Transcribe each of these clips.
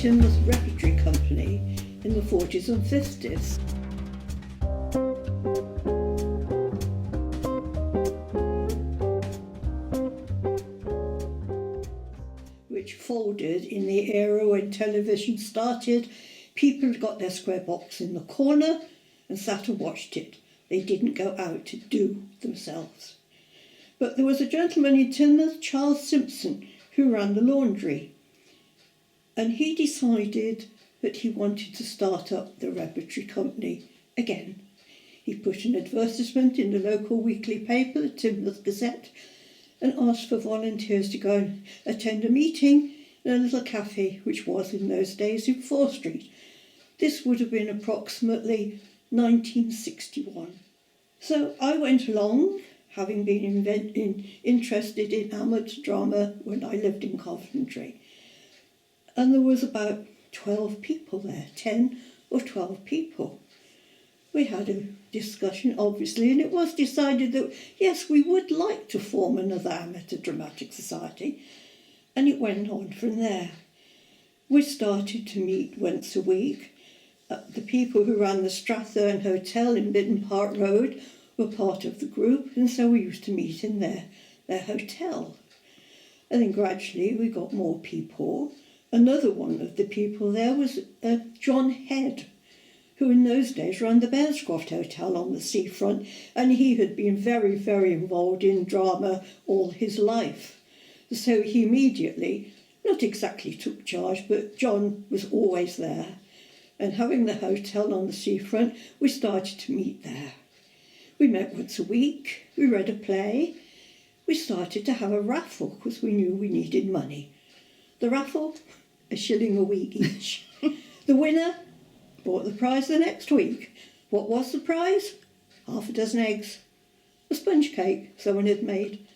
Teignmouth Repertory Company in the 40s and 50s. Which folded in the era when television started. People got their square box in the corner and sat and watched it. They didn't go out to do themselves. But there was a gentleman in Teignmouth, Charles Simpson, who ran the laundry. And he decided that he wanted to start up the repertory company again. He put an advertisement in the local weekly paper, the Teignmouth Gazette, and asked for volunteers to go and attend a meeting in a little cafe, which was in those days in 4th Street. This would have been approximately 1961. So I went along, having been interested in amateur drama when I lived in Coventry. And there was about 12 people there, 10 or 12 people. We had a discussion, obviously, and it was decided that, yes, we would like to form another amateur dramatic society. And it went on from there. We started to meet once a week. The people who ran the Strathern Hotel in Midden Park Road were part of the group, and so we used to meet in their hotel. And then gradually we got more people. Another one of the people there was John Head, who in those days ran the Bearscroft Hotel on the seafront, and he had been very, very involved in drama all his life. So he immediately, not exactly took charge, but John was always there. And having the hotel on the seafront, we started to meet there. We met once a week, we read a play, we started to have a raffle because we knew we needed money. The raffle, £1 a week each. The winner bought the prize the next week. What was the prize? 6 eggs. A sponge cake someone had made.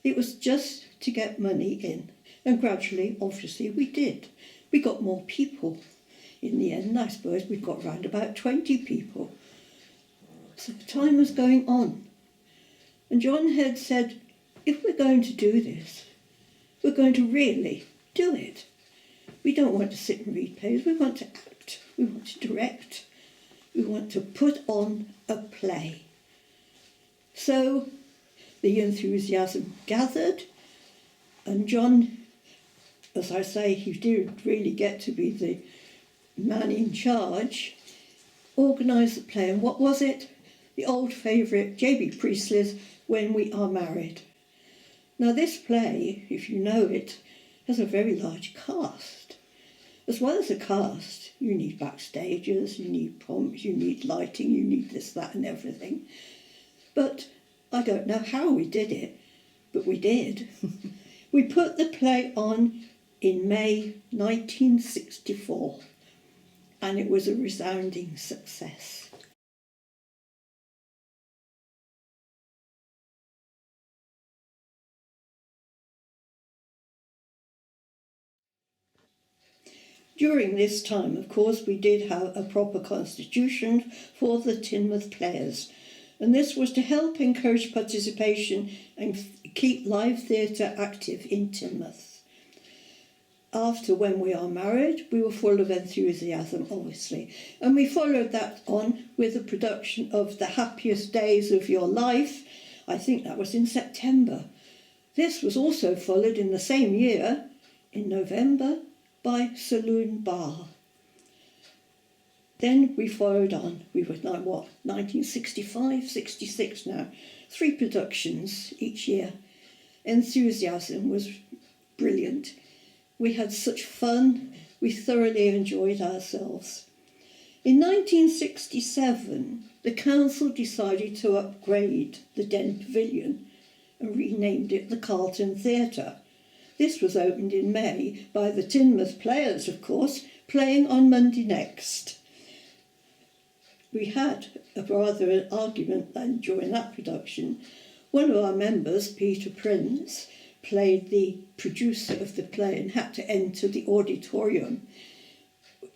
It was just to get money in. And gradually, obviously, we did. We got more people. In the end, I suppose we got round about 20 people. So time was going on. And John Head said, if we're going to do this, we're going to really do it. We don't want to sit and read plays, we want to act, we want to direct, we want to put on a play. So the enthusiasm gathered, and John, as I say, he did really get to be the man in charge, organised the play. And what was it? The old favourite, J.B. Priestley's When We Are Married. Now this play, if you know it, has a very large cast. As well as a cast, you need backstagers, you need prompts, you need lighting, you need this, that and everything. But I don't know how we did it, but we did. We put the play on in May 1964, and it was a resounding success. During this time, of course, we did have a proper constitution for the Teignmouth Players, and this was to help encourage participation and keep live theatre active in Teignmouth. After When We Are Married, we were full of enthusiasm, obviously, and we followed that on with the production of The Happiest Days of Your Life. I think that was in September. This was also followed in the same year, in November, by Saloon Bar. Then we followed on. We were now, 1965, 66 now. 3 productions each year. Enthusiasm was brilliant. We had such fun. We thoroughly enjoyed ourselves. In 1967, the council decided to upgrade the Den Pavilion and renamed it the Carlton Theatre. This was opened in May by the Teignmouth Players, of course, playing on Monday next. We had rather an argument then during that production. One of our members, Peter Prince, played the producer of the play and had to enter the auditorium.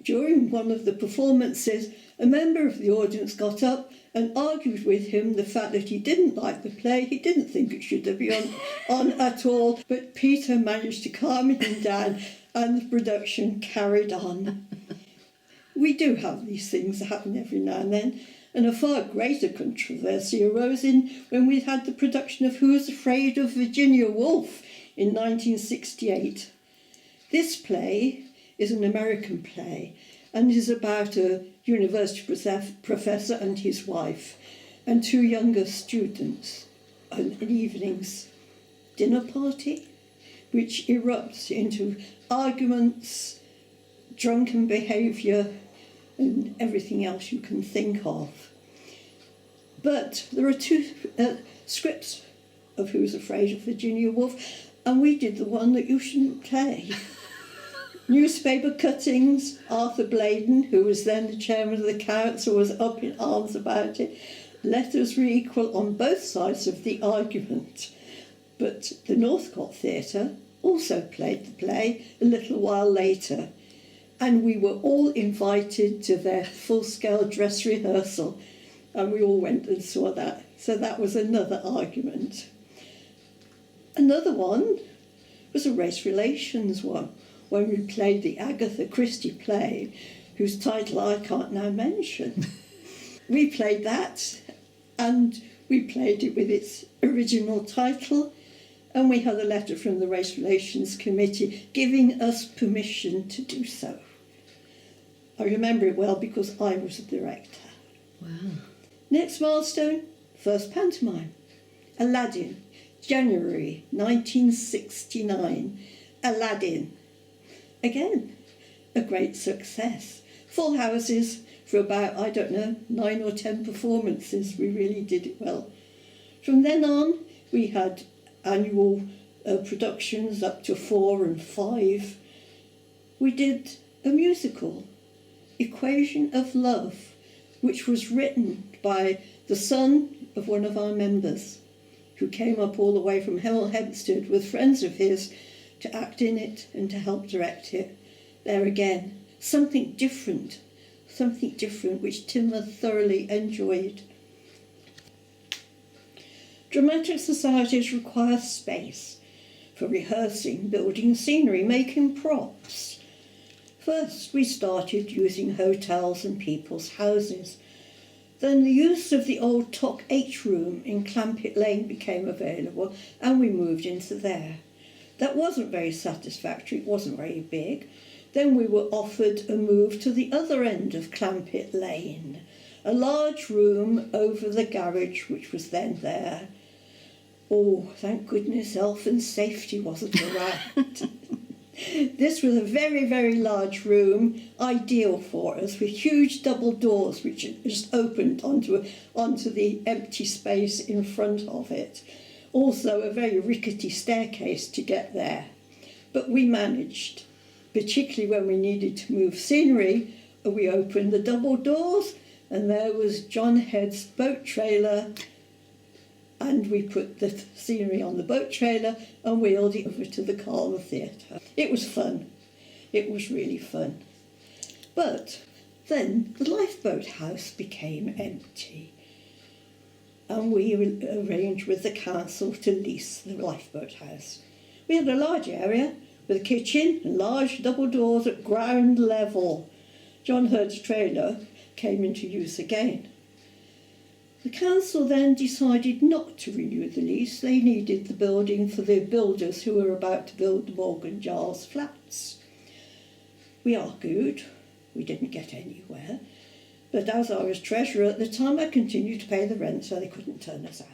During one of the performances, a member of the audience got up and argued with him the fact that he didn't like the play. He didn't think it should have been on at all, but Peter managed to calm him down and the production carried on. We do have these things happen every now and then, and a far greater controversy arose when we had the production of Who's Afraid of Virginia Woolf in 1968. This play is an American play and is about a university professor and his wife and two younger students, an evening's dinner party, which erupts into arguments, drunken behaviour, and everything else you can think of. But there are two scripts of Who's Afraid of Virginia Woolf, and we did the one that you shouldn't play. Newspaper cuttings, Arthur Bladen, who was then the chairman of the council, was up in arms about it. Letters were equal on both sides of the argument. But the Northcote Theatre also played the play a little while later, and we were all invited to their full-scale dress rehearsal, and we all went and saw that. So that was another argument. Another one was a race relations one, when we played the Agatha Christie play, whose title I can't now mention. We played that, and we played it with its original title, and we had a letter from the Race Relations Committee giving us permission to do so. I remember it well because I was the director. Wow. Next milestone, first pantomime. Aladdin, January 1969. Aladdin. Again, a great success. Full houses for about, 9 or 10 performances. We really did it well. From then on, we had annual productions up to 4 and 5. We did a musical, Equation of Love, which was written by the son of one of our members, who came up all the way from Hemel Hempstead with friends of his to act in it and to help direct it. There again, something different which Timmer thoroughly enjoyed. Dramatic societies require space for rehearsing, building scenery, making props. First, we started using hotels and people's houses. Then the use of the old Toc H room in Clampett Lane became available, and we moved into there. That wasn't very satisfactory, it wasn't very big. Then we were offered a move to the other end of Clampett Lane, a large room over the garage which was then there. Oh, thank goodness Health and Safety wasn't around. This was a very, very large room, ideal for us, with huge double doors which just opened onto the empty space in front of it. Also a very rickety staircase to get there. But we managed, particularly when we needed to move scenery. We opened the double doors and there was John Head's boat trailer, and we put the scenery on the boat trailer and wheeled it over to the Carlton Theatre. It was fun. It was really fun. But then the lifeboat house became empty, and we arranged with the council to lease the lifeboat house. We had a large area with a kitchen and large double doors at ground level. John Hurd's trailer came into use again. The council then decided not to renew the lease. They needed the building for the builders who were about to build the Morgan Giles flats. We argued. We didn't get anywhere. But as I was treasurer at the time, I continued to pay the rent, so they couldn't turn us out.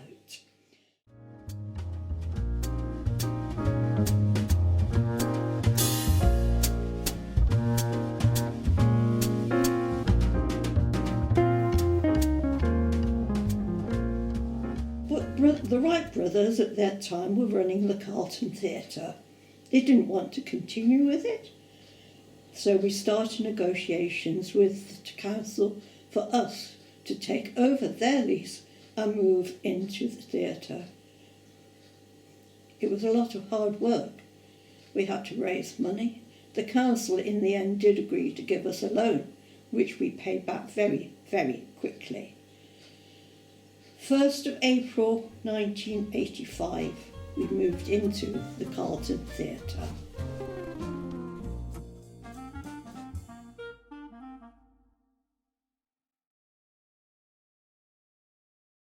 The Wright brothers at that time were running the Carlton Theatre. They didn't want to continue with it, so we started negotiations with the council for us to take over their lease and move into the theatre. It was a lot of hard work. We had to raise money. The council in the end did agree to give us a loan, which we paid back very, very quickly. 1st of April 1985, we moved into the Carlton Theatre.